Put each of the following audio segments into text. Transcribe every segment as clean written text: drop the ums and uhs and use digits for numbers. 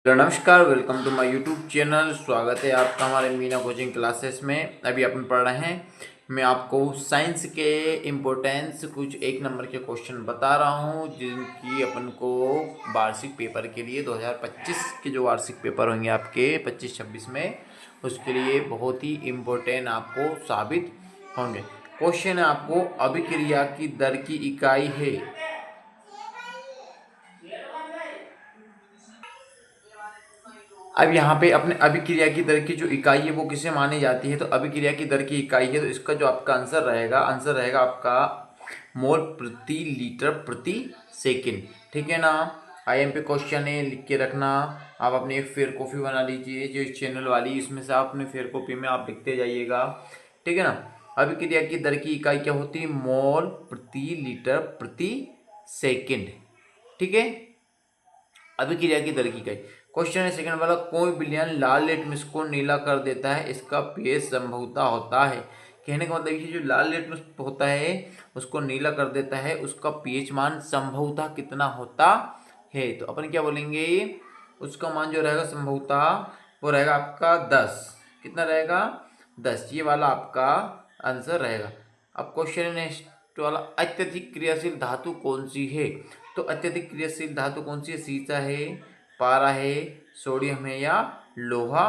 नमस्कार, welcome to my YouTube channel. स्वागत है आपका हमारे मीना कोचिंग क्लासेस में। अभी अपन पढ़ रहे हैं, मैं आपको साइंस के इम्पोर्टेंस कुछ एक नंबर के क्वेश्चन बता रहा हूं, जिनकी अपन को वार्षिक पेपर के लिए 2025 के जो वार्षिक पेपर होंगे आपके 25-26 में, उसके लिए बहुत ही इम्पोर्टेंट आपको साबित होंगे। क्वेश्चन है आपको, अभिक्रिया की दर की इकाई है। अब यहाँ पे अपने अभिक्रिया की दर की जो इकाई है वो किसे मानी जाती है, तो अभिक्रिया की दर की इकाई है, तो इसका जो आपका आंसर रहेगा आपका मोल प्रति लीटर प्रति सेकंड। ठीक है ना। आईएमपी क्वेश्चन है, लिख के रखना। आप अपनी एक फेयर कॉपी बना लीजिए जो इस चैनल वाली, इसमें से आप अपने फेयर कॉपी में आप लिखते जाइएगा। ठीक है ना। अभिक्रिया की दर की इकाई क्या होती है? मोल प्रति लीटर प्रति सेकंड। ठीक है। अभिक्रिया की दर की इकाई। क्वेश्चन है सेकंड वाला, कोई विलयन लाल लिटमस को नीला कर देता है, इसका पीएच संभवतः होता है। कहने का मतलब ये जो लाल लिटमस होता है उसको नीला कर देता है, उसका पीएच मान संभवतः कितना होता है? तो अपन क्या बोलेंगे, उसका मान जो रहेगा संभवतः वो रहेगा आपका 10। कितना रहेगा? 10। ये वाला आपका आंसर रहेगा। अब क्वेश्चन नेक्स्ट वाला, अत्यधिक क्रियाशील धातु कौन सी है? तो अत्यधिक क्रियाशील धातु कौन सी है? सीसा है, पारा है, सोडियम है या लोहा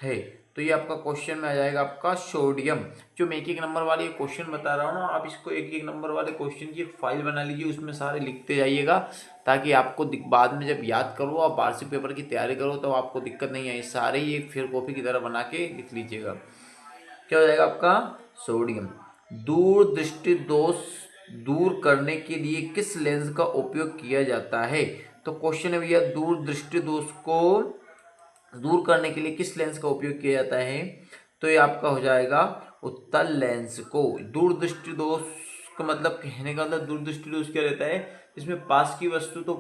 है? तो ये आपका क्वेश्चन में आ जाएगा आपका सोडियम। जो मैं एक एक नंबर वाले क्वेश्चन बता रहा हूँ ना, आप इसको एक एक नंबर वाले क्वेश्चन की फाइल बना लीजिए, उसमें सारे लिखते जाइएगा, ताकि आपको बाद में जब याद करो आप वार्षिक पेपर की तैयारी करो तो आपको दिक्कत नहीं आए। सारे ही एक फेयर कॉपी की तरह बना के लिख लीजिएगा। क्या हो जाएगा आपका? सोडियम। दूरदृष्टि दोष दूर करने के लिए किस लेंस का उपयोग किया जाता है? तो क्वेश्चन है भैया, दूरदृष्टि दोष को दूर करने के लिए किस लेंस का उपयोग किया जाता है? तो ये आपका हो जाएगा उत्तल लेंस को। दूरदृष्टि दोष का मतलब, कहने का मतलब दूरदृष्टि दोष क्या रहता है? इसमें पास की वस्तु तो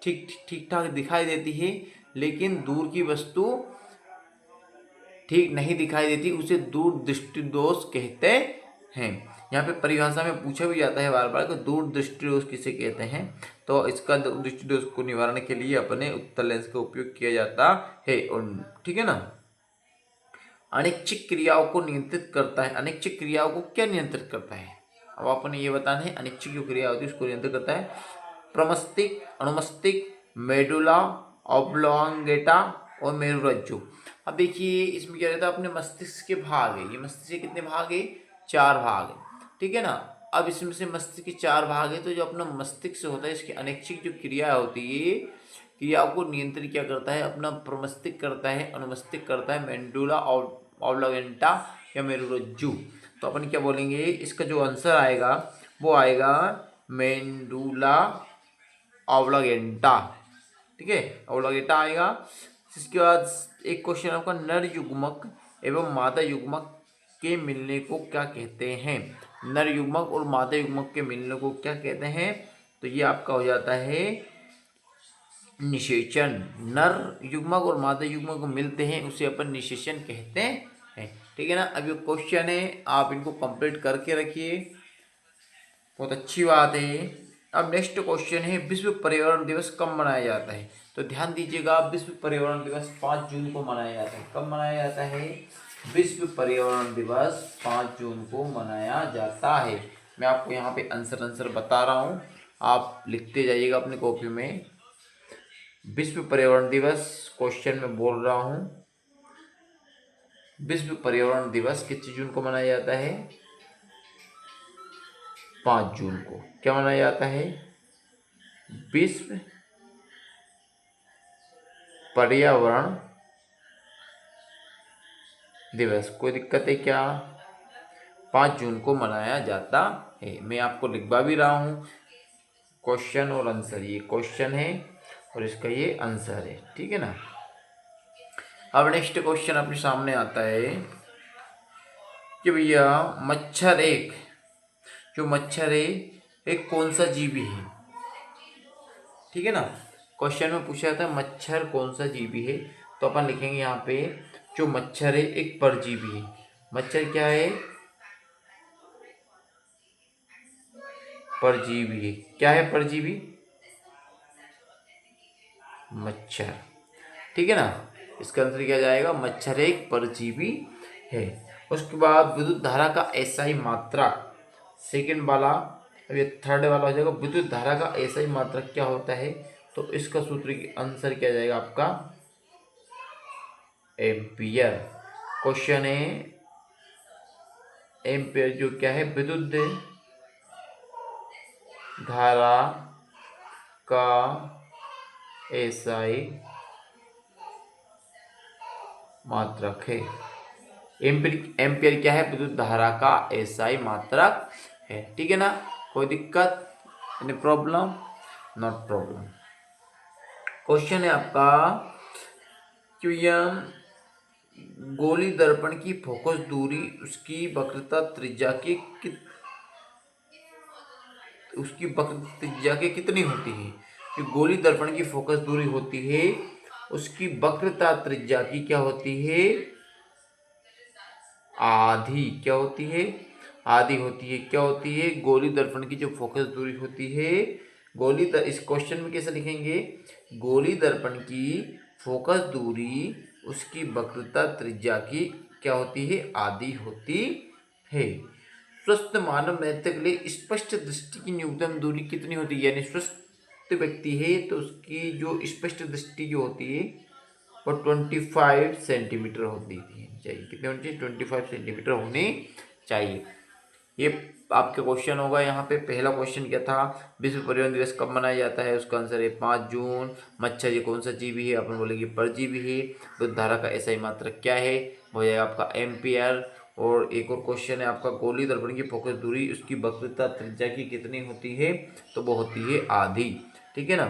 ठीक ठाक दिखाई देती है, लेकिन दूर की वस्तु ठीक नहीं दिखाई देती, उसे दूरदृष्टि दोष कहते हैं। यहाँ पे परिभाषा में पूछा भी जाता है बार बार कि दूरदृष्टि दोष किसे कहते हैं। तो इसका दूरदृष्टि दोष को निवारण के लिए अपने उत्तल लेंस का उपयोग किया जाता है। और ठीक है ना। अनैच्छिक क्रियाओं को नियंत्रित करता है। अनैच्छिक क्रियाओं को क्या नियंत्रित करता है? अब आपने ये बताना है। अनैच्छिक जो क्रिया होती है उसको नियंत्रित करता है प्रमस्तिक, अनुमस्तिक, मेडुला ऑब्लोंगेटा और मेरुरज्जु। अब देखिए इसमें क्या रहता है, अपने मस्तिष्क के भाग है। ये मस्तिष्क के कितने भाग है? 4 भाग है। ठीक है ना। अब इसमें से मस्तिष्क के 4 भाग है, तो जो अपना मस्तिष्क होता है इसकी अनैच्छिक जो क्रिया होती है, क्रियाओं को नियंत्रित क्या करता है? अपना प्रमस्तिष्क करता है, अनुमस्तिष्क करता है, मेडुला ऑब्लोंगेटा या मेरुरज्जु। तो अपन क्या बोलेंगे, इसका जो आंसर आएगा वो आएगा मेडुला ऑब्लोंगेटा। ठीक है, ऑब्लोंगेटा आएगा। इसके बाद एक क्वेश्चन आपका, नर युग्मक एवं मादा युग्मक के मिलने को क्या कहते हैं? नर युग्मक और मादा युग्मक के मिलने को क्या कहते हैं? तो ये आपका हो जाता है निषेचन। नर युग्मक और मादा युग्मक को मिलते हैं उसे अपन निषेचन कहते हैं। ठीक है ना। अब ये क्वेश्चन है, आप इनको कंप्लीट करके रखिए, बहुत अच्छी बात है। अब नेक्स्ट क्वेश्चन है, विश्व पर्यावरण दिवस कब मनाया जाता है? तो ध्यान दीजिएगा, विश्व पर्यावरण दिवस 5 जून को मनाया जाता है। कब मनाया जाता है? विश्व पर्यावरण दिवस 5 जून को मनाया जाता है। मैं आपको यहाँ पे आंसर बता रहा हूँ, आप लिखते जाइएगा अपनी कॉपी में। विश्व पर्यावरण दिवस क्वेश्चन में बोल रहा हूँ, विश्व पर्यावरण दिवस किस जून को मनाया जाता है? 5 जून को। क्या मनाया जाता है? विश्व पर्यावरण दिवस। कोई दिक्कत है क्या? 5 जून को मनाया जाता है। मैं आपको लिखवा भी रहा हूँ क्वेश्चन और आंसर। ये क्वेश्चन है और इसका ये आंसर है। ठीक है ना। अब नेक्स्ट क्वेश्चन अपने सामने आता है कि भैया मच्छर एक, जो मच्छर है एक कौन सा जीवी है? ठीक है ना। क्वेश्चन में पूछा जाता है मच्छर कौन सा जीवी है, तो अपन लिखेंगे यहाँ पे जो मच्छर है एक परजीवी है। मच्छर क्या है? परजीवी है। क्या है परजीवी? मच्छर। ठीक है ना। इसका आंसर क्या जाएगा, मच्छर एक परजीवी है। उसके बाद विद्युत धारा का एसआई मात्रा, सेकंड वाला, अब ये थर्ड वाला हो जाएगा। विद्युत धारा का एसआई मात्रा क्या होता है, तो इसका सूत्र आंसर क्या जाएगा आपका, एम्पियर। क्वेश्चन है एम्पियर जो क्या है, विद्युत धारा का एसआई मात्रक है। एम्पियर क्या है, विद्युत धारा का एसआई मात्रक है। ठीक है ना, कोई दिक्कत, any problem, not problem. Question है आपका, क्यूएम गोली दर्पण की फोकस दूरी उसकी वक्रता त्रिज्या की कितनी होती है। जो गोली दर्पण की फोकस दूरी होती है उसकी वक्रता त्रिज्या की क्या होती है, आधी। क्या होती है, आधी होती है। क्या होती है, गोली दर्पण की जो फोकस दूरी होती है, इस क्वेश्चन में कैसे लिखेंगे, गोली दर्पण की फोकस दूरी उसकी वक्रता त्रिज्या की क्या होती है, आधी होती है। स्वस्थ मानव नेत्र के लिए स्पष्ट दृष्टि की न्यूनतम दूरी कितनी होती है, यानी स्वस्थ व्यक्ति है तो उसकी जो स्पष्ट दृष्टि जो होती है वो 25 सेंटीमीटर होती चाहिए। कितनी होनी चाहिए, 25 सेंटीमीटर होनी चाहिए। ये आपके क्वेश्चन होगा। यहाँ पे पहला क्वेश्चन क्या था, विश्व पर्यावरण दिवस कब मनाया जाता है, उसका आंसर है 5 जून। मच्छर ये कौन सा जीवी है, अपन बोलेंगे परजीवी है। विद्युत धारा का एसआई मात्रक क्या है, वो है आपका एम्पियर। और एक और क्वेश्चन है आपका, गोली दर्पण की फोकस दूरी उसकी वक्रता त्रिज्या की कितनी होती है, तो वो होती है आधी। ठीक है ना।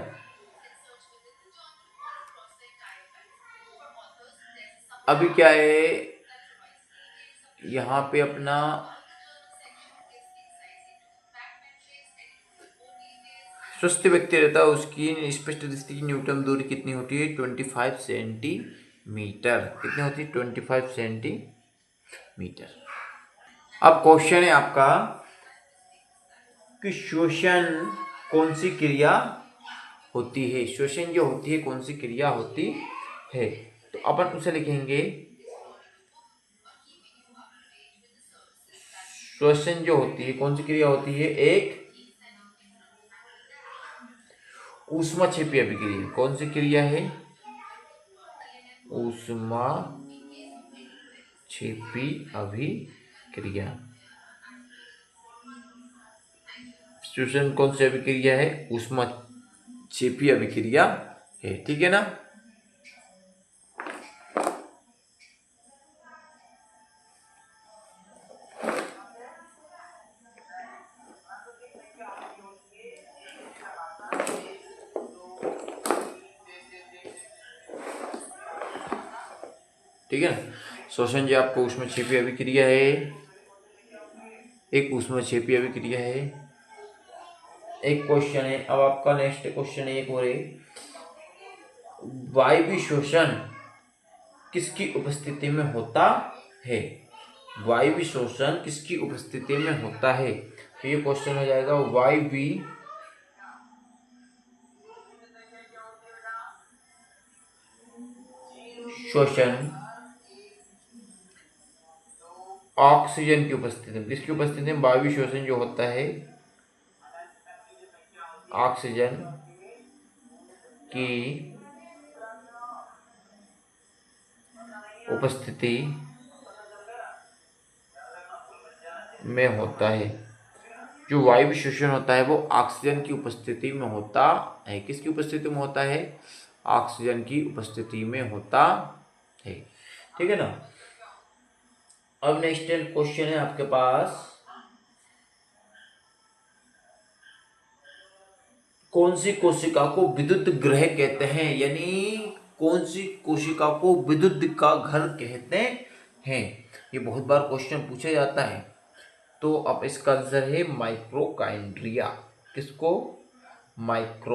अभी क्या है यहाँ पे अपना स्वस्थ व्यक्ति रहता है उसकी स्पष्ट दृष्टि की न्यूनतम दूरी कितनी होती है, 25 सेंटीमीटर। कितनी होती है, 25 सेंटीमीटर। अब क्वेश्चन है आपका कि श्वसन कौन सी क्रिया होती है, श्वसन जो होती है कौन सी क्रिया होती है, तो अपन उसे लिखेंगे, श्वसन जो होती है कौन सी क्रिया होती है, एक ऊष्माक्षेपी अभिक्रिया। कौन सी क्रिया है, ऊष्माक्षेपी अभिक्रिया। श्वसन कौन सी अभिक्रिया है, ऊष्माक्षेपी अभिक्रिया है। ठीक है ना। ठीक है ना, श्वसन जो आपको ऊष्माक्षेपी अभिक्रिया है, एक ऊष्माक्षेपी अभिक्रिया है। एक क्वेश्चन है, अब आपका नेक्स्ट क्वेश्चन एक और है, वायवीय श्वसन किसकी उपस्थिति में होता है, वायवीय श्वसन किसकी उपस्थिति में होता है, तो ये क्वेश्चन हो जाएगा, वायवीय श्वसन ऑक्सीजन की उपस्थिति में, किसकी उपस्थिति में वायवीय श्वसन जो होता है ऑक्सीजन की उपस्थिति में होता है। जो वायु विश्लेषण होता है वो ऑक्सीजन की उपस्थिति में होता है। किसकी उपस्थिति में होता है, ऑक्सीजन की उपस्थिति में होता है। ठीक है ना। अब नेक्स्ट क्वेश्चन है आपके पास, कौन सी कोशिका को विद्युत ग्रह कहते हैं, यानी कौन सी कोशिका को विद्युत का घर कहते हैं। ये बहुत बार क्वेश्चन पूछा जाता है। तो अब इसका आंसर है माइक्रोकाइंड्रिया। किसको, माइटो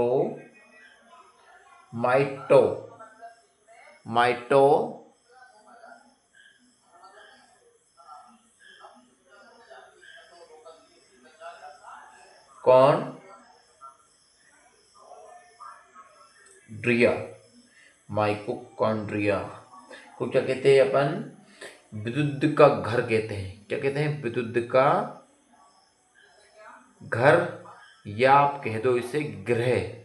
कौन ड्रिया माइटोकॉन्ड्रिया को क्या कहते हैं अपन? विद्युत का घर कहते हैं। क्या कहते हैं? विद्युत का घर, या आप कह दो इसे ग्रह।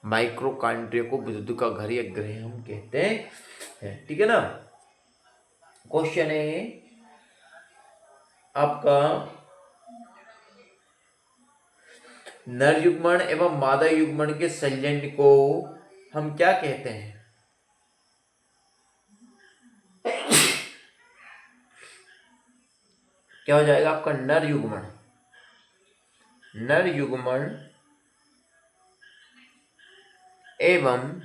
माइक्रोकांड्रिया को विद्युत का घर या ग्रह हम कहते हैं। ठीक है ना। क्वेश्चन है आपका, नर युग्मन एवं मादा युग्मन के संलयन को हम क्या कहते हैं? क्या हो जाएगा आपका? नर युग्मन। नर युग्मन एवं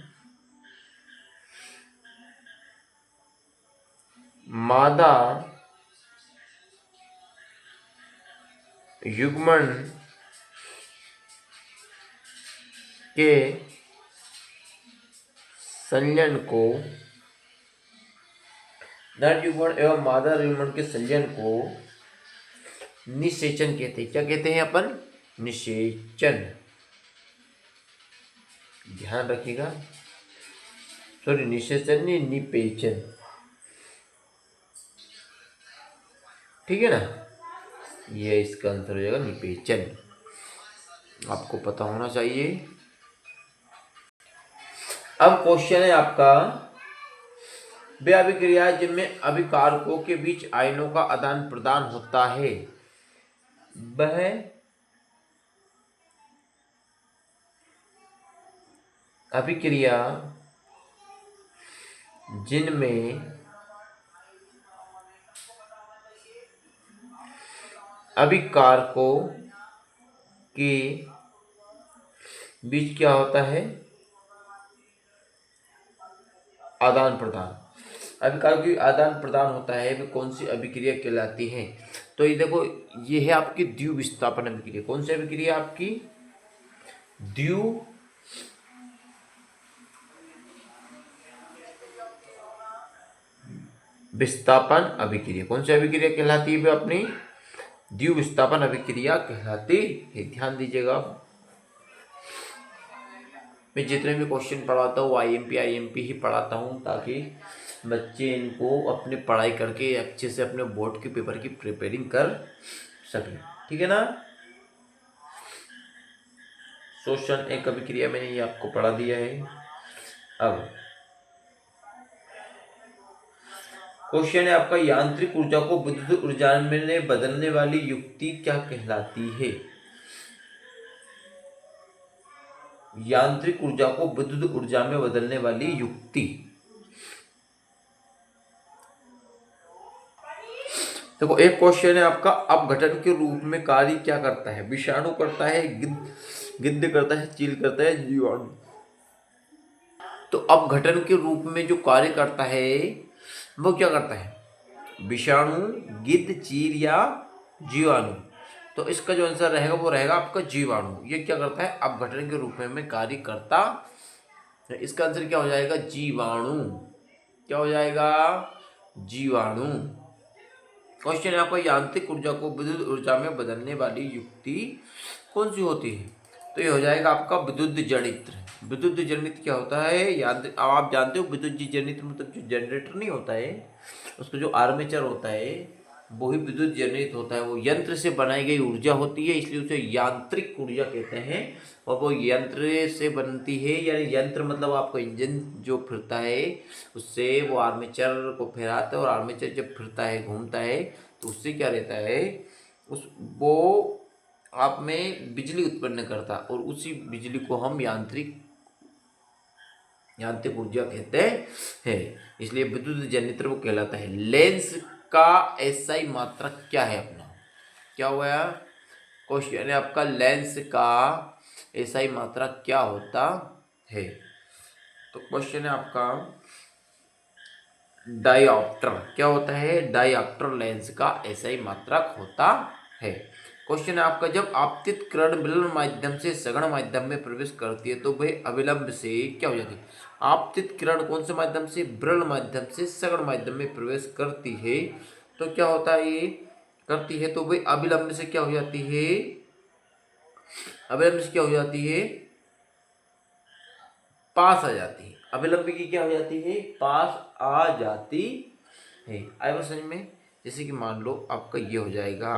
मादा युग्मन के संलयन को, नर युग्मन एवं मादा युग्मन के संलयन को निषेचन कहते हैं। क्या कहते हैं अपन? निषेचन। ध्यान रखिएगा, सॉरी निषेचन नहीं, निपेचन। ठीक है ना। ये इसका आंसर हो जाएगा निपेचन। आपको पता होना चाहिए। अब क्वेश्चन है आपका, वे अभिक्रिया जिनमें अभिकारकों के बीच आयनों का आदान प्रदान होता है, वह अभिक्रिया जिनमें अभिकारकों के बीच क्या होता है? आदान प्रदान। अभिकारकों की आदान प्रदान होता है, वे कौन सी अभिक्रिया कहलाती है? तो ये देखो, ये है आपकी द्वितीय विस्थापन अभिक्रिया। कौन सी अभिक्रिया? आपकी द्वितीय विस्थापन अभिक्रिया। कौन सी अभिक्रिया कहलाती है? अपनी द्वितीय विस्थापन अभिक्रिया कहलाती है। ध्यान दीजिएगा, मैं जितने भी क्वेश्चन पढ़ाता हूँ आईएमपी ही पढ़ाता हूँ, ताकि बच्चे इनको अपने पढ़ाई करके अच्छे से अपने बोर्ड के पेपर की प्रिपेयरिंग कर सकें। ठीक है ना। शोषण एक अभिक्रिया मैंने ये आपको पढ़ा दिया है। अब क्वेश्चन है आपका, यांत्रिक ऊर्जा को विद्युत ऊर्जा में बदलने वाली युक्ति क्या कहलाती है? यांत्रिक ऊर्जा को विद्युत ऊर्जा में बदलने वाली युक्ति। देखो, एक क्वेश्चन है आपका, अपघटन के रूप में कार्य क्या करता है? विषाणु करता है, गिद्ध करता है, चील करता है, जीवाणु। तो अपघटन के रूप में जो कार्य करता है वो क्या करता है? विषाणु, गिद्ध, चील या जीवाणु। तो इसका जो आंसर रहेगा वो रहेगा आपका जीवाणु। ये क्या करता है? अपघटन के रूप में कार्य करता है। इसका आंसर क्या हो जाएगा? जीवाणु। क्या हो जाएगा? जीवाणु। क्वेश्चन है आपका, यांत्रिक ऊर्जा को विद्युत ऊर्जा में बदलने वाली युक्ति कौन सी होती है? तो ये हो जाएगा आपका विद्युत जनित्र। विद्युत जनित्र क्या होता है? यांत्रिक, आप जानते हो विद्युत जनित्र मतलब जो जनरेटर नहीं होता है, उसका जो आर्मेचर होता है वो ही विद्युत जनित होता है। वो यंत्र से बनाई गई ऊर्जा होती है, इसलिए उसे यांत्रिक ऊर्जा कहते हैं। और वो यंत्र से बनती है, यानी यंत्र मतलब आपका इंजन जो फिरता है उससे वो आर्मेचर को फिराता है, और आर्मेचर जब फिरता है, घूमता है, तो उससे क्या रहता है? वो आप में बिजली उत्पन्न करता, और उसी बिजली को हम यांत्रिक ऊर्जा कहते हैं। इसलिए विद्युत जनित्र वो कहलाता है। लेंस का एसआई मात्रक क्या है अपना? क्या हुआ? क्वेश्चन है आपका, लेंस का एसआई मात्रक क्या होता है? तो क्वेश्चन है आपका, डायऑप्टर। क्या होता है? डायऑप्टर लेंस का एसआई मात्रक होता है। क्वेश्चन है आपका, जब आपतित किरण विलंब माध्यम से सघन माध्यम में प्रवेश करती है तो वह अविलंब से क्या हो जाती है? आपतित किरण कौन से माध्यम से? विरल माध्यम से सघन माध्यम में प्रवेश करती है तो क्या होता है? ये करती है तो वह अविलंब से क्या हो जाती है? अविलंब से क्या हो जाती है? पास आ जाती है। अभिलंब की क्या हो जाती है, पास आ जाती है। आए बात समझ में। जैसे कि मान लो आपका ये हो जाएगा,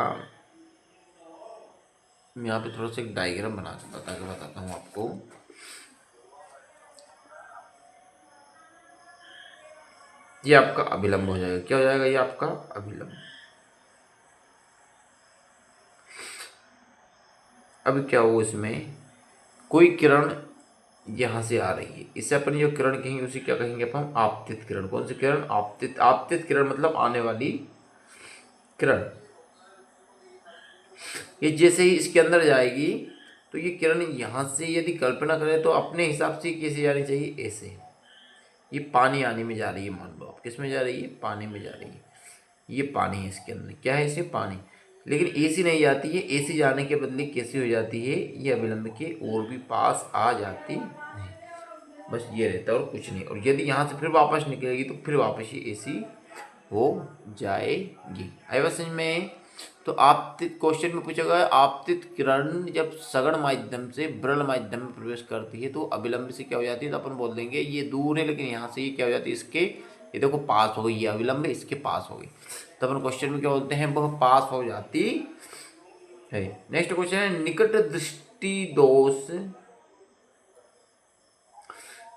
मैं यहाँ पे थोड़ा सा एक डायग्राम बना के बताता हूँ आपको। ये आपका अभिलंब हो जाएगा, क्या हो जाएगा, ये आपका अभिलंब। अब क्या हो, इसमें कोई किरण यहाँ से आ रही है, इससे अपन जो किरण कहेंगे उसे क्या कहेंगे अपन, आपतित किरण। कौन सी किरण, आपतित। आपतित किरण मतलब आने वाली किरण। ये जैसे ही इसके अंदर जाएगी तो ये किरण यहाँ से यदि कल्पना करें तो अपने हिसाब से कैसे जानी चाहिए, ऐसे। ये पानी आने में जा रही है, मान लो आप किस में जा रही है, पानी में जा रही है। ये पानी है, इसके अंदर क्या है, इसे पानी। लेकिन एसी नहीं जाती है, एसी जाने के बदले कैसी हो जाती है, ये अभिलंब के और भी पास आ जाती नहीं। बस ये रहता है और कुछ नहीं। और यदि यहाँ से फिर वापस निकलेगी तो फिर वापस ये एसी हो जाएगी। आई बात समझ में। तो आपतित क्वेश्चन में पूछा गया, आपतित किरण जब सघन माध्यम से विरल माध्यम में प्रवेश करती है तो अभिलंब से क्या हो जाती है, तो अपन बोल देंगे ये दूर है, लेकिन यहाँ से ये क्या हो जाती है, इसके, ये देखो पास हो गई, ये अभिलंब इसके पास हो गई, तो अपन क्वेश्चन में क्या बोलते हैं, वह पास हो जाती है। नेक्स्ट क्वेश्चन है, निकट दृष्टि दोष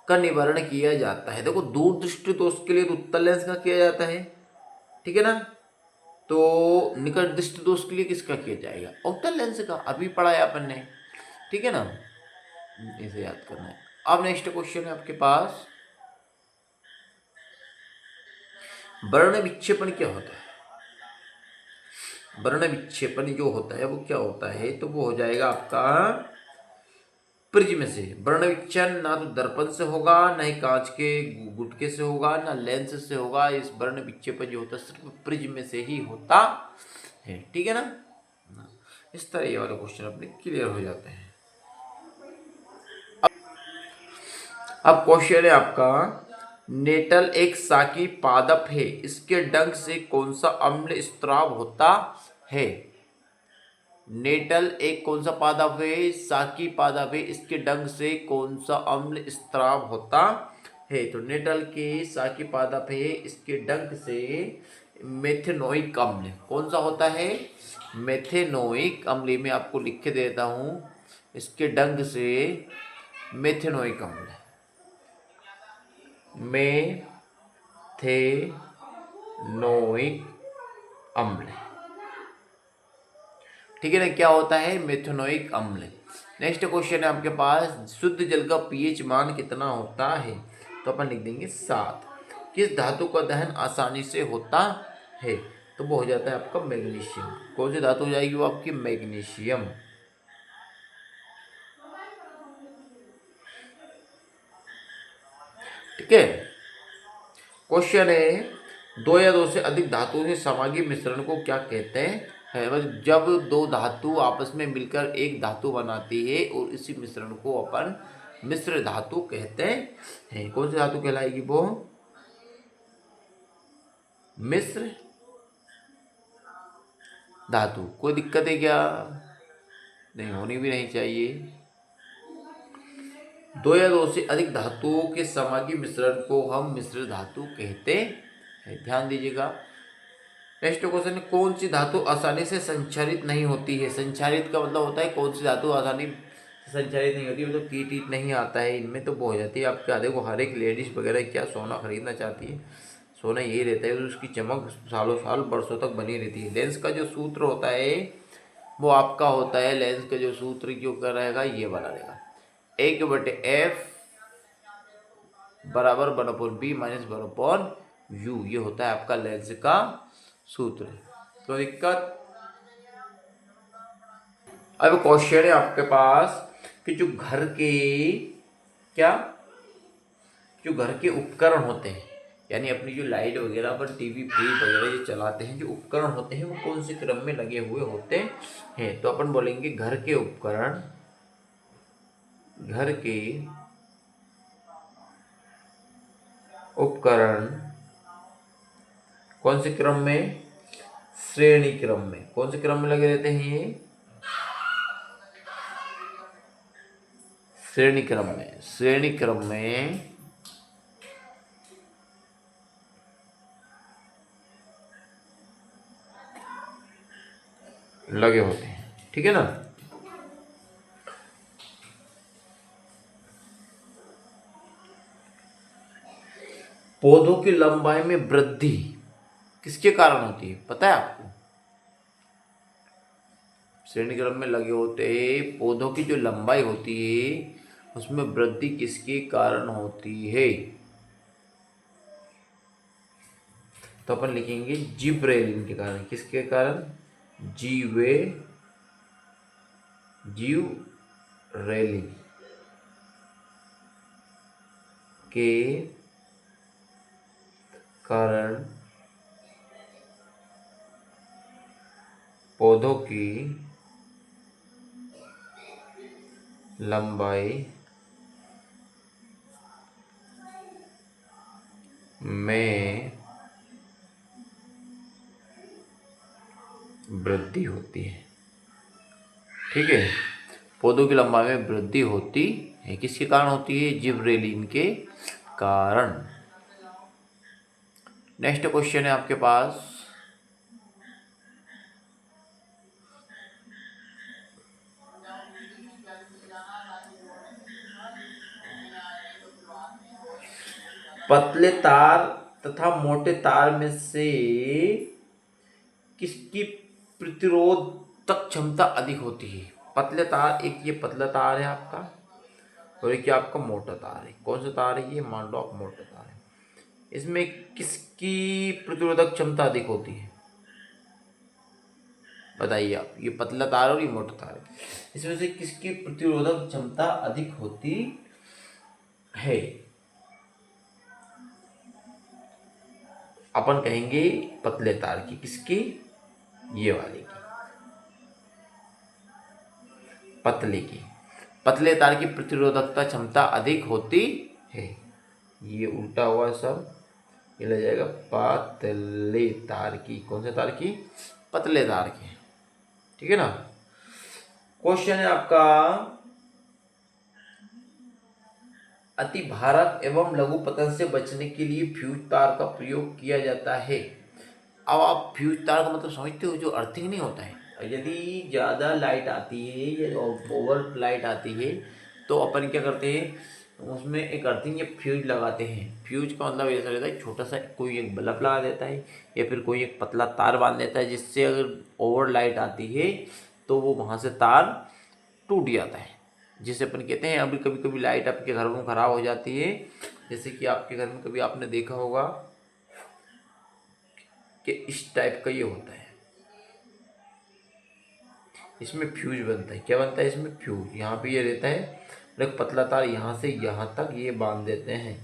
का निवारण किया जाता है। देखो दूर दृष्टि दोष के लिए तो उत्तल लेंस का किया जाता है, ठीक है ना। तो निकट दृष्टि दोष के लिए किसका किया जाएगा, उत्तल लेंस का, अभी पढ़ाया अपन ने, ठीक है ना, इसे याद करना है। अब नेक्स्ट क्वेश्चन है आपके पास, वर्ण विक्षेपण क्या होता है। वर्ण विक्षेपण जो होता है वो क्या होता है, तो वो हो जाएगा आपका प्रिज्म से। वर्ण विक्षेपण ना तो दर्पण से होगा, ना ही कांच के गुटके से होगा, ना लेंस से होगा। इस वर्ण विक्षेपण जो होता है सिर्फ प्रिज्म से ही होता है, ठीक है ना। इस तरह ये वाले क्वेश्चन अपने क्लियर हो जाते हैं। अब क्वेश्चन है आपका, नेटल एक साकी पादप है, इसके डंक से कौन सा अम्ल स्त्राव होता है। नेटल एक कौन सा पादप है, साकी पादप है, इसके डंक से कौन सा अम्ल स्त्राव होता है। तो नेटल के साकी पादप है, इसके डंक से मेथेनोइक अम्ल कौन सा होता है, मेथेनोइक अम्ल। मैं आपको लिख के देता हूँ, इसके डंक से मेथेनोइक अम्ल, मेथेनोइक अम्ल, ठीक है ना, क्या होता है, मेथेनोइक अम्ल। नेक्स्ट क्वेश्चन है आपके पास, शुद्ध जल का पीएच मान कितना होता है, तो अपन लिख देंगे 7। किस धातु का दहन आसानी से होता है, तो वो हो जाता है आपका मैग्नीशियम। कौन सी धातु हो जाएगी, वो आपकी मैग्नीशियम, ठीक है। क्वेश्चन है, दो या दो से अधिक धातुओं से समांगी मिश्रण को क्या कहते हैं। मतलब जब दो धातु आपस में मिलकर एक धातु बनाती है और इसी मिश्रण को अपन मिश्र धातु कहते हैं। कौन सी धातु कहलाएगी, वो मिश्र धातु। कोई दिक्कत है क्या, नहीं, होनी भी नहीं चाहिए। दो या दो से अधिक धातुओं के समांगी मिश्रण को हम मिश्र धातु कहते हैं, ध्यान दीजिएगा। नेक्स्ट क्वेश्चन है, कौन सी धातु आसानी से संचारित नहीं होती है। संचारित का मतलब होता है कौन सी धातु आसानी से संचारित नहीं होती, मतलब कीट ईट नहीं आता है इनमें, तो वो हो जाती है आपके। देखो हर एक लेडीज वगैरह क्या सोना खरीदना चाहती है, सोना यही रहता है, तो उसकी चमक सालों साल बरसों तक बनी रहती है। लेंस का जो सूत्र होता है वो आपका होता है, लेंस का जो सूत्र क्यों कर रहेगा, ये बना रहेगा, 1/f बराबर 1/b माइनस 1/u, ये होता है आपका लेंस का सूत्र। तो दिक्कत। अब क्वेश्चन है आपके पास कि जो घर के क्या, जो घर के उपकरण होते हैं, यानी अपनी जो लाइट वगैरह पर टीवी फ्रिज वगैरह जो चलाते हैं, जो उपकरण होते हैं वो कौन से क्रम में लगे हुए होते हैं। तो अपन बोलेंगे घर के उपकरण, घर के उपकरण कौन से क्रम में, श्रेणी क्रम में। कौन से क्रम में लगे रहते हैं ये, श्रेणी क्रम में। श्रेणी क्रम में लगे होते हैं, ठीक है ना। पौधों की लंबाई में वृद्धि किसके कारण होती है, पता है आपको? श्रेणी क्रम में लगे होते पौधों की जो लंबाई होती है उसमें वृद्धि किसके कारण होती है? तो अपन लिखेंगे जिब्रेलिन के कारण। किसके कारण? जिब्रेलिन के कारण पौधों की लंबाई में वृद्धि होती है, ठीक है। पौधों की लंबाई में वृद्धि होती है, किसके कारण होती है? जिब्रेलिन के कारण। नेक्स्ट क्वेश्चन है आपके पास, पतले तार तथा मोटे तार में से किसकी प्रतिरोधक क्षमता अधिक होती है? पतले तार, एक ये पतला तार है आपका और एक ये आपका मोटा तार है। कौन सा तार है ये? मान लो आप मोटा तार है। इसमें किसकी प्रतिरोधक क्षमता अधिक होती है? बताइए आप। ये पतला तार और ये मोटा तार है, इसमें से किसकी प्रतिरोधक क्षमता अधिक होती है? अपन कहेंगे पतले तार की। किसकी? ये वाले की, पतले की। पतले तार की प्रतिरोधकता क्षमता अधिक होती है। ये उल्टा हुआ सब, ये लग जाएगा पतले तार की। कौन से तार की? पतले तार की, ठीक है ना। क्वेश्चन है आपका, अति भारक एवं लघु पतन से बचने के लिए फ्यूज तार का प्रयोग किया जाता है। अब आप फ्यूज तार का मतलब समझते हो? जो अर्थिंग नहीं होता है, यदि ज़्यादा लाइट आती है या ओवर लाइट आती है तो अपन क्या करते हैं, उसमें एक अर्थिंग या फ्यूज लगाते हैं। फ्यूज का मतलब ऐसा रहता है, छोटा सा कोई एक बल्ब लगा देता है या फिर कोई एक पतला तार बांध देता है, जिससे अगर ओवर लाइट आती है तो वो वहाँ से तार टूट जाता है, जिसे अपन कहते हैं। अभी कभी कभी लाइट आपके घर में ख़राब हो जाती है, जैसे कि आपके घर में कभी आपने देखा होगा कि इस टाइप का ये होता है, इसमें फ्यूज बनता है। क्या बनता है इसमें? फ्यूज। यहाँ पे ये रहता है और एक पतला तार यहाँ से यहाँ तक ये बांध देते हैं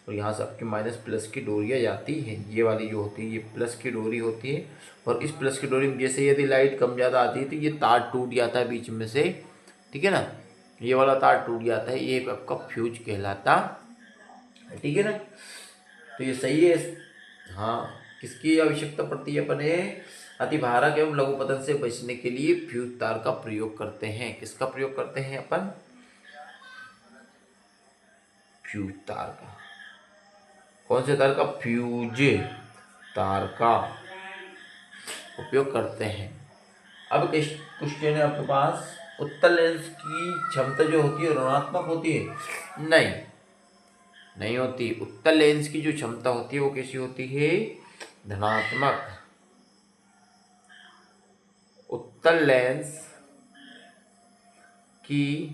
और यहाँ से आपकी माइनस प्लस की डोरियाँ जाती हैं। ये वाली जो होती है ये प्लस की डोरी होती है और इस प्लस की डोरी में जैसे यदि लाइट कम ज़्यादा आती है तो ये तार टूट जाता है बीच में से, ठीक है ना। ये वाला तार टूट जाता है, ये आपका फ्यूज कहलाता है, ठीक है ना। तो ये सही है। हाँ, किसकी आवश्यकता पड़ती है? अपने अति भारक एवं लघु पतन से बचने के लिए फ्यूज तार का प्रयोग करते हैं। किसका प्रयोग करते हैं अपन? फ्यूज तार का। कौन से तार का? फ्यूज तार का उपयोग करते हैं। अब क्वेश्चन है आपके पास, उत्तल लेंस की क्षमता जो होती है ऋणात्मक होती है? नहीं, नहीं होती। उत्तल लेंस की जो क्षमता होती है वो कैसी होती है? धनात्मक। उत्तल लेंस की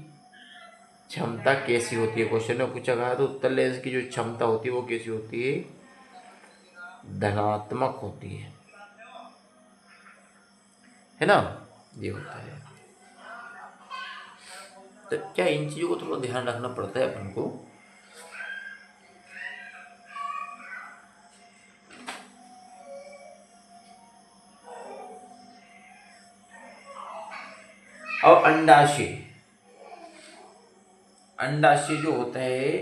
क्षमता कैसी होती है? क्वेश्चन में पूछा गया तो उत्तल लेंस की जो क्षमता होती है वो कैसी होती है? धनात्मक होती है ना। ये होता है। तो क्या इन चीज़ों को थोड़ा ध्यान रखना पड़ता है अपन को। और अंडाशय, अंडाशय जो होता है,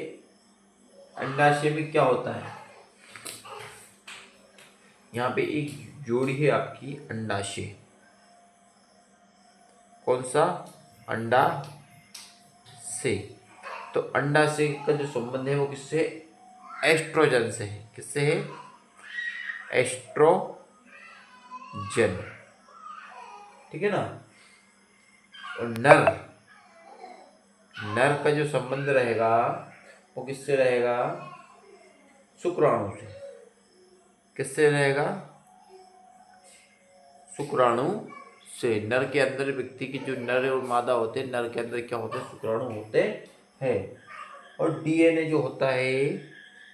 अंडाशय में क्या होता है? यहाँ पे एक जोड़ी है आपकी अंडाशय। कौन सा? अंडा से। तो अंडाशय का जो संबंध है वो किससे? एस्ट्रोजन से है। किससे है? एस्ट्रोजन। ठीक है ना। और नर, नर का जो संबंध रहेगा वो किससे रहेगा, शुक्राणु से। किससे रहेगा, शुक्राणु से। नर के अंदर व्यक्ति की जो नर और मादा होते हैं, नर के अंदर क्या होते हैं, शुक्राणु होते हैं। और डीएनए जो होता है,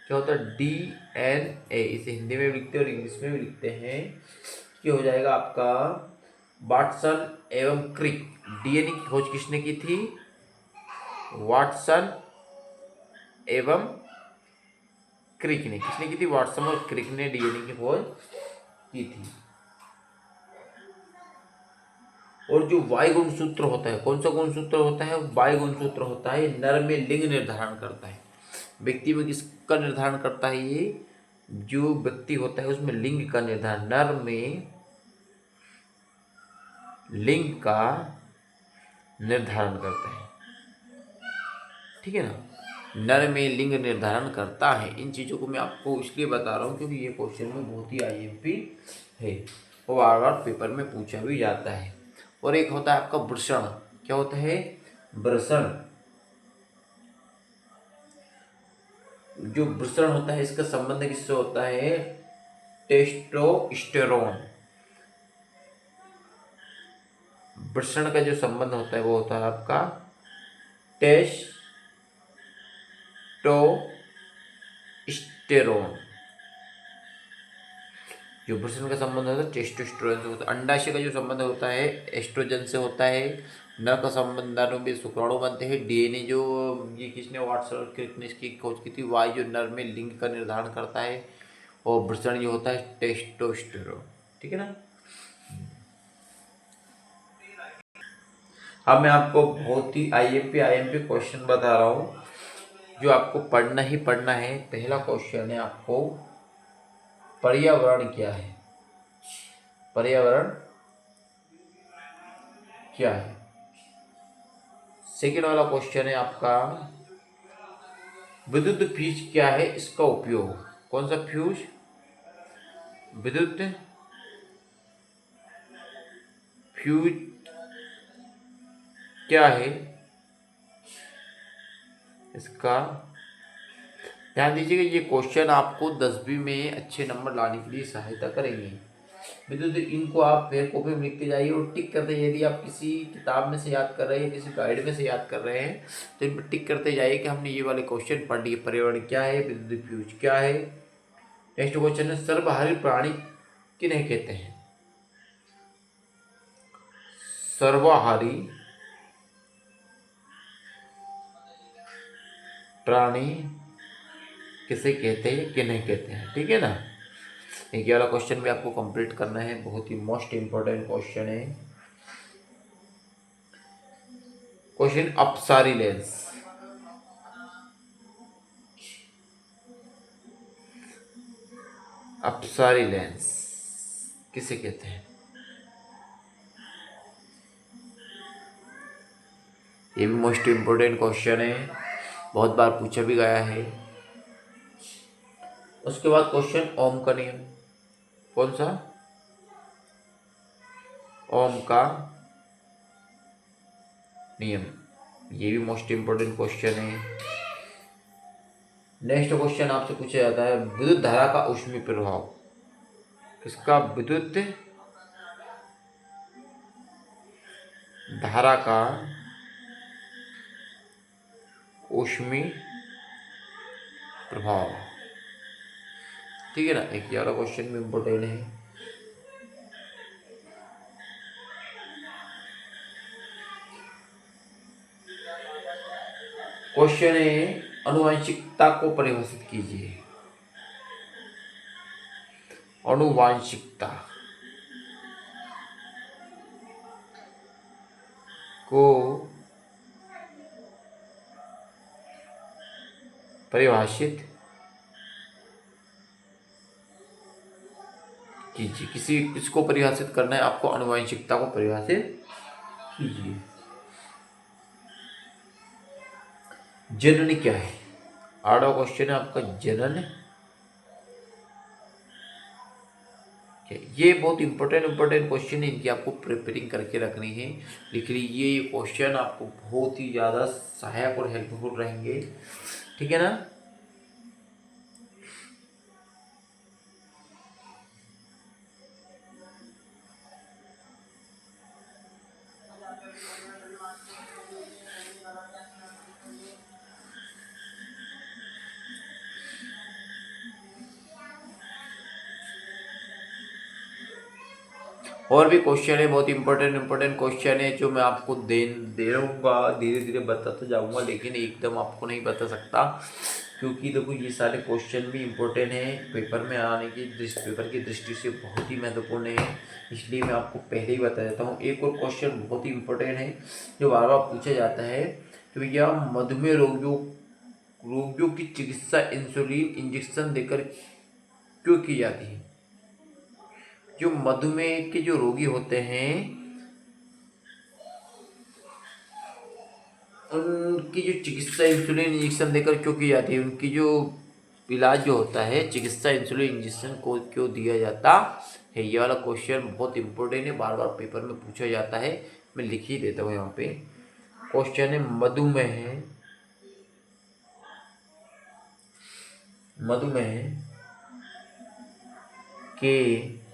क्या होता है, डीएनए, इसे हिंदी में भी लिखते हैं और इंग्लिश में भी लिखते हैं। ये हो जाएगा आपका वाटसन एवं क्रिक। डीएनए की खोज किसने की थी, वाटसन एवं क्रिक ने। किसने की थी, वाटसन और क्रिक ने डीएनए की खोज की थी। और जो वाई गुणसूत्र होता है, कौन सा गुणसूत्र होता है, वाई गुणसूत्र होता है, नर में लिंग निर्धारण करता है। व्यक्ति में किसका निर्धारण करता है, ये जो व्यक्ति होता है उसमें लिंग का निर्धारण, नर में लिंग का निर्धारण करता है। ठीक है ना, नर में लिंग निर्धारण करता है। इन चीज़ों को मैं आपको इसलिए बता रहा हूँ क्योंकि ये क्वेश्चन में बहुत ही आईएमपी है, वो बार बार पेपर में पूछा भी जाता है। और एक होता है आपका वृषण। क्या होता है, वृषण। जो वृषण होता है इसका संबंध किससे होता है, टेस्टोस्टेरोन। वृषण का जो संबंध होता है वो होता है आपका टेस्टोस्टेरोन। जो वृषण का संबंध होता है टेस्टोस्टेरोन से होता है। अंडाशय का जो संबंध होता है एस्ट्रोजन से होता है। नर का संबंध, नर में शुक्राणु बनते हैं। डीएनए जो ये किसने, वाटसन और क्रिक ने इसकी खोज की थी। वाई जो नर में लिंग का निर्धारण करता है। और वृषण जो होता है टेस्टोस्टेरोन। ठीक है ना। अब मैं आपको बहुत ही आईएमपी क्वेश्चन बता रहा हूँ जो आपको पढ़ना ही पढ़ना है। पहला क्वेश्चन है आपको, पर्यावरण क्या है, पर्यावरण क्या है। सेकेंड वाला क्वेश्चन है आपका, विद्युत फ्यूज क्या है, इसका उपयोग। कौन सा फ्यूज, विद्युत फ्यूज क्या है, इसका ध्यान दीजिएगा। ये क्वेश्चन आपको 10वीं में अच्छे नंबर लाने के लिए सहायता करेंगे। विद्युत, इनको आप फेयर कॉपी में लिखते जाइए और टिक करते जाइए। यदि आप किसी किताब में से याद कर रहे हैं, किसी गाइड में से याद कर रहे हैं, तो इन पर टिक करते जाइए कि हमने ये वाले क्वेश्चन पढ़ लिए। पर्यावरण क्या है, विद्युत फ्यूज क्या है। नेक्स्ट क्वेश्चन है, सर्वहारी प्राणी किन्हें कहते हैं। सर्वहारी प्राणी किसे कहते हैं, किन्हें कहते हैं। ठीक है ना। एक वाला क्वेश्चन भी आपको कंप्लीट करना है, बहुत ही मोस्ट इंपॉर्टेंट क्वेश्चन है। क्वेश्चन, अपसारी लेंस। अपसारी लेंस किसे कहते हैं। ये भी मोस्ट इंपोर्टेंट क्वेश्चन है, बहुत बार पूछा भी गया है। उसके बाद क्वेश्चन, ओम का नियम। कौन सा, ओम का नियम। ये भी मोस्ट इंपोर्टेंट क्वेश्चन है। नेक्स्ट क्वेश्चन आपसे पूछा जाता है, विद्युत धारा का ऊष्मीय प्रभाव। किसका, विद्युत धारा का ऊष्मीय प्रभाव। ठीक है ना। एक वाला क्वेश्चन भी इम्पोर्टेंट है। क्वेश्चन है, अनुवांशिकता को परिभाषित कीजिए। अनुवांशिकता को परिभाषित कीजिए। किसी इसको परिभाषित करना है आपको, अनुवांशिकता को परिभाषित कीजिए। जनन क्या है, आठवां क्वेश्चन है आपका, जनन ये बहुत इंपॉर्टेंट क्वेश्चन है, इनकी आपको प्रिपेयरिंग करके रखनी है। लिख लीजिए, ये क्वेश्चन आपको बहुत ही ज़्यादा सहायक और हेल्पफुल रहेंगे, ठीक है ना। और भी क्वेश्चन है, बहुत इंपॉर्टेंट क्वेश्चन है जो मैं आपको दे रहूँगा, धीरे धीरे बताता जाऊँगा, लेकिन एकदम आपको नहीं बता सकता, क्योंकि देखो ये सारे क्वेश्चन भी इम्पोर्टेंट है, पेपर में आने की पेपर की दृष्टि से बहुत ही महत्वपूर्ण है, इसलिए मैं आपको पहले ही बता देता हूँ। एक और क्वेश्चन बहुत ही इम्पोर्टेंट है जो बार बार पूछा जाता है कि भैया मधुमेह रोगियों की चिकित्सा इंसुलिन इंजेक्शन देकर क्यों की जाती है। जो मधुमेह के जो रोगी होते हैं उनकी जो चिकित्सा इंसुलिन इंजेक्शन देकर क्यों की जाती है, उनकी जो इलाज जो होता है चिकित्सा इंसुलिन इंजेक्शन को क्यों दिया जाता है। ये वाला क्वेश्चन बहुत इंपॉर्टेंट है, बार बार पेपर में पूछा जाता है, मैं लिख ही देता हूँ यहाँ पे। क्वेश्चन है मधुमेह के